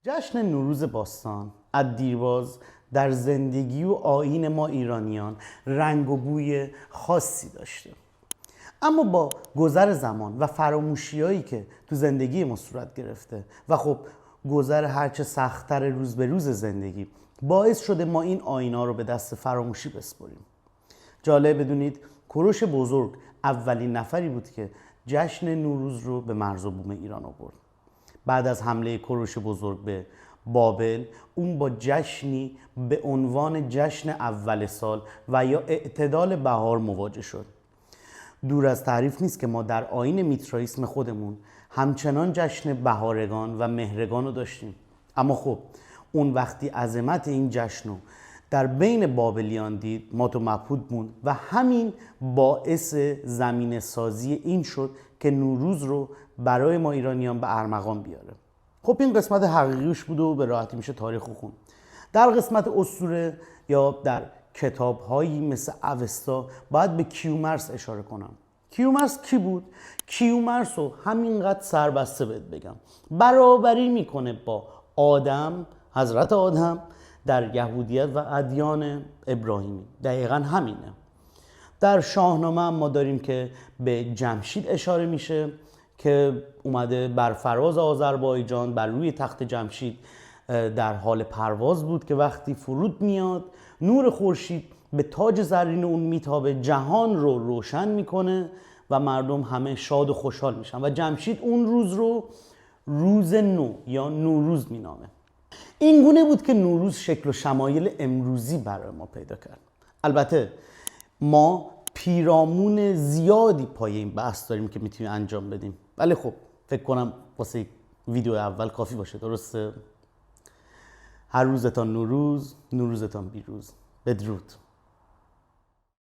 جشن نوروز باستان از دیرباز در زندگی و آیین ما ایرانیان رنگ و بوی خاصی داشته. اما با گذر زمان و فراموشیایی که تو زندگی ما صورت گرفته و خب گذر هرچه سخت‌تر روز به روز زندگی باعث شده ما این آیینا رو به دست فراموشی بسپریم. جالب بدونید کوروش بزرگ اولین نفری بود که جشن نوروز رو به مرز و بوم ایران آورد. بعد از حمله کوروش بزرگ به بابل، اون با جشنی به عنوان جشن اول سال و یا اعتدال بهار مواجه شد. دور از تعریف نیست که ما در آیین میترائیسم خودمون همچنان جشن بهارگان و مهرگان رو داشتیم. اما خب اون وقتی عظمت این جشن رو در بین بابلیان دید مات و مبهوت موند و همین باعث زمینه سازی این شد که نوروز رو برای ما ایرانیان به ارمغان بیاره. خب این قسمت حقیقیش بود و به راحتی میشه تاریخ خون. در قسمت اسطوره یا در کتاب‌هایی مثل اوستا باید به کیومرث اشاره کنم. کیومرث کی بود؟ کیومرث رو همینقدر سربسته بهت بگم برابری میکنه با آدم، حضرت آدم در یهودیت و ادیان ابراهیمی. دقیقا همینه. در شاهنامه هم ما داریم که به جمشید اشاره میشه که اومده بر فراز آذربایجان بر روی تخت جمشید در حال پرواز بود که وقتی فرود میاد نور خورشید به تاج زرین اون میتابه، جهان رو روشن میکنه و مردم همه شاد و خوشحال میشن و جمشید اون روز رو روز نو یا نوروز مینامه. این گونه بود که نوروز شکل و شمایل امروزی برای ما پیدا کرد. البته ما پیرامون زیادی پای این بحث داریم که میتونیم انجام بدیم، ولی خب فکر کنم واسه ویدیو اول کافی باشه. درسته؟ هر روزتان نوروز، نوروزتان بیروز. بدرود.